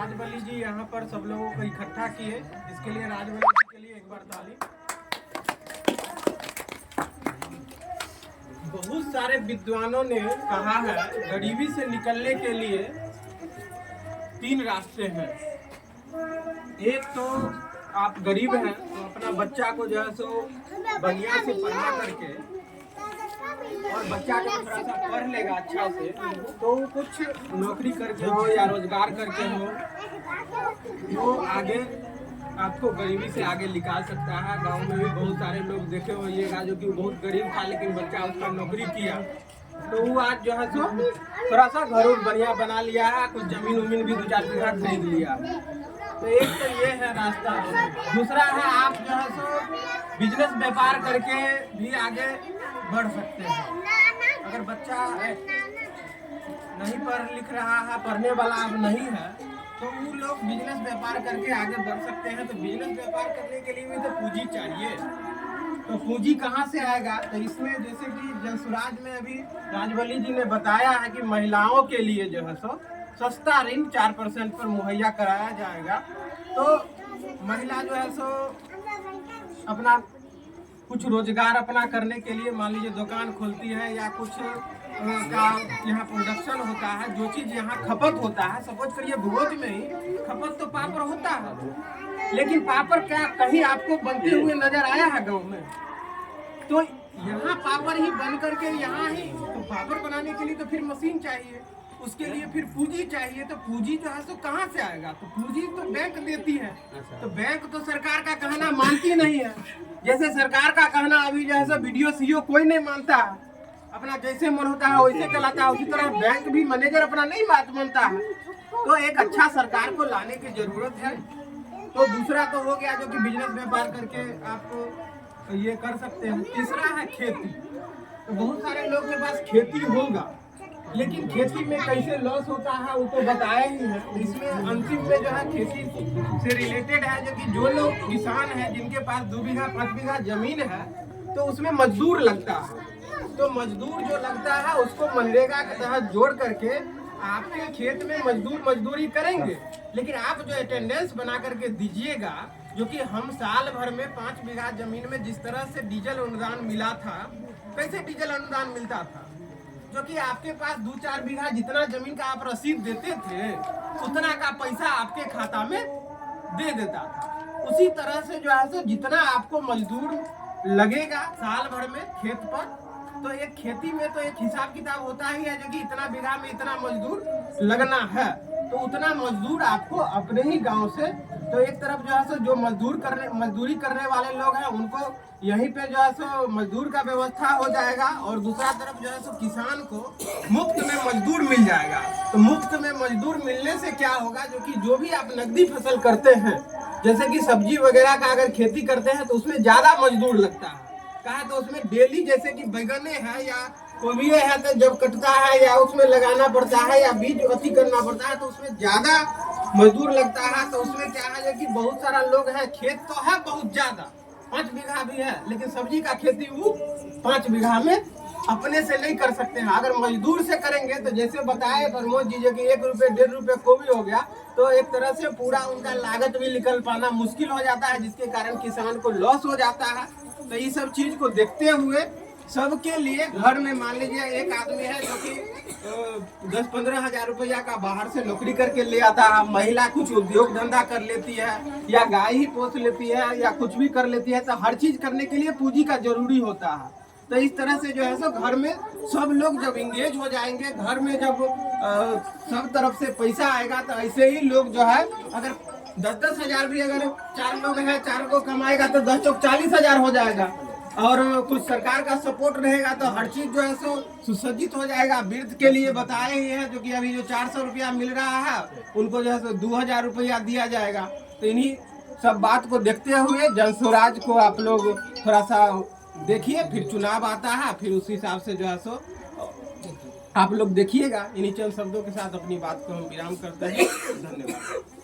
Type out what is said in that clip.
राजबली जी यहाँ पर सब लोगों को इकट्ठा किए, इसके लिए राजबली जी के लिए एक बार ताली। बहुत सारे विद्वानों ने कहा है गरीबी से निकलने के लिए 3 रास्ते हैं। एक तो आप गरीब हैं तो अपना बच्चा को जो है सो बढ़िया से पढ़ा करके और बच्चा को थोड़ा सा पढ़ लेगा अच्छा से तो कुछ नौकरी करके हो या रोजगार करके हो वो आगे आपको गरीबी से आगे निकाल सकता है। गांव में भी बहुत सारे लोग देखे होइएगा जो कि बहुत गरीब था लेकिन बच्चा उसका नौकरी किया तो वो आज जो है सो थोड़ा सा घर बढ़िया बना लिया है, कुछ जमीन उमीन भी 2-4 बीघा खरीद लिया। तो एक तो ये है रास्ता। दूसरा है आप जो है सो बिजनेस व्यापार करके भी आगे बढ़ सकते हैं। अगर बच्चा नहीं पढ़ लिख रहा है, पढ़ने वाला अब नहीं है तो वो लोग बिजनेस व्यापार करके आगे बढ़ सकते हैं। तो बिजनेस व्यापार करने के लिए भी तो पूंजी चाहिए, तो पूंजी कहाँ से आएगा? तो इसमें जैसे कि जनसुराज में अभी राजबली जी ने बताया है कि महिलाओं के लिए जो है सो सस्ता ऋण 4% पर मुहैया कराया जाएगा। तो महिला जो है सो अपना कुछ रोजगार अपना करने के लिए मान लीजिए दुकान खोलती है या कुछ का यहाँ प्रोडक्शन होता है, जो चीज़ यहाँ खपत होता है, सपोज करिए भोज में ही खपत तो पापड़ होता है लेकिन पापड़ क्या कहीं आपको बनते हुए नजर आया है गांव में? तो यहाँ पापड़ ही बन करके यहाँ ही तो पापड़ बनाने के लिए तो फिर मशीन चाहिए, उसके लिए फिर पूंजी चाहिए। तो पूंजी जो है तो कहाँ से आएगा? तो पूंजी तो बैंक देती है। तो बैंक तो सरकार का कहना मानती नहीं है। जैसे सरकार का कहना अभी जो है सो बीडीओ सीओ कोई नहीं मानता है, अपना जैसे मन होता है वैसे चलाता है, उसी तरह बैंक भी मैनेजर अपना नहीं बात मानता है। तो एक अच्छा सरकार को लाने की जरूरत है। तो दूसरा तो हो गया जो कि बिजनेस व्यापार करके आप ये कर सकते हैं। तीसरा है खेती। तो बहुत सारे लोग के पास खेती होगा लेकिन खेती में कैसे लॉस होता है वो तो बताया ही है। इसमें अंतिम में जो है खेती से रिलेटेड है जो कि जो लोग किसान हैं जिनके पास 2 बीघा 5 बीघा जमीन है तो उसमें मजदूर लगता है। तो मजदूर जो लगता है उसको मनरेगा के तहत जोड़ करके आपके खेत में मजदूरी करेंगे, लेकिन आप जो अटेंडेंस बना करके दीजिएगा जो कि हम साल भर में 5 बीघा जमीन में जिस तरह से डीजल अनुदान मिला था, कैसे डीजल अनुदान मिलता था जो कि आपके पास 2-4 बीघा जितना जमीन का आप रसीद देते थे उतना का पैसा आपके खाता में दे देता था। उसी तरह से जो है जितना आपको मजदूर लगेगा साल भर में खेत पर, तो एक खेती में तो एक हिसाब किताब होता ही है जो कि इतना बीघा में इतना मजदूर लगना है। तो उतना मजदूर आपको अपने ही गांव से, तो एक तरफ जो है सो जो मजदूरी करने वाले लोग हैं उनको यहीं पे जो है सो मजदूर का व्यवस्था हो जाएगा और दूसरा तरफ जो है सो किसान को मुफ्त में मजदूर मिल जाएगा। तो मुफ्त में मजदूर मिलने से क्या होगा जो कि जो भी आप नकदी फसल करते हैं जैसे कि सब्जी वगैरह का अगर खेती करते हैं तो उसमें ज्यादा मजदूर लगता है। कहा तो उसमें डेली जैसे कि बैगने है या कोबी है तो जब कटता है या उसमें लगाना पड़ता है या बीज अति करना पड़ता है तो उसमें ज्यादा मजदूर लगता है। तो उसमें क्या है कि बहुत सारा लोग है, खेत तो है बहुत ज्यादा 5 बीघा भी है लेकिन सब्जी का खेती वो 5 बीघा में अपने से नहीं कर सकते हैं। अगर मजदूर से करेंगे तो जैसे बताए प्रमोद जी जो कि 1 रुपये 1.5 रुपये कोबी हो गया तो एक तरह से पूरा उनका लागत भी निकल पाना मुश्किल हो जाता है जिसके कारण किसान को लॉस हो जाता है। तो ये सब चीज को देखते हुए सबके लिए घर में मान लीजिए एक आदमी है जो कि 10-15 हजार रुपया का बाहर से नौकरी करके ले आता है, महिला कुछ उद्योग धंधा कर लेती है या गाय ही पोस लेती है या कुछ भी कर लेती है। तो हर चीज करने के लिए पूंजी का जरूरी होता है। तो इस तरह से जो है सो घर में सब लोग जब इंगेज हो जाएंगे, घर में जब सब तरफ से पैसा आएगा तो ऐसे ही लोग जो है अगर 10-10 हजार भी अगर 4 लोग हैं 4 को कमाएगा तो 10 चौक 40 हजार हो जाएगा और कुछ सरकार का सपोर्ट रहेगा तो हर चीज जो है सो सुसज्जित हो जाएगा। वृद्ध के लिए बताए ही है जो कि अभी जो 400 रुपया मिल रहा है उनको जो है सो 2000 रुपया दिया जाएगा। तो इन्हीं सब बात को देखते हुए जनसुराज को आप लोग थोड़ा सा देखिए, फिर चुनाव आता है फिर उस हिसाब से जो है सो आप लोग देखिएगा। इन्हीं चंद शब्दों के साथ अपनी बात को हम विराम करते हैं। धन्यवाद।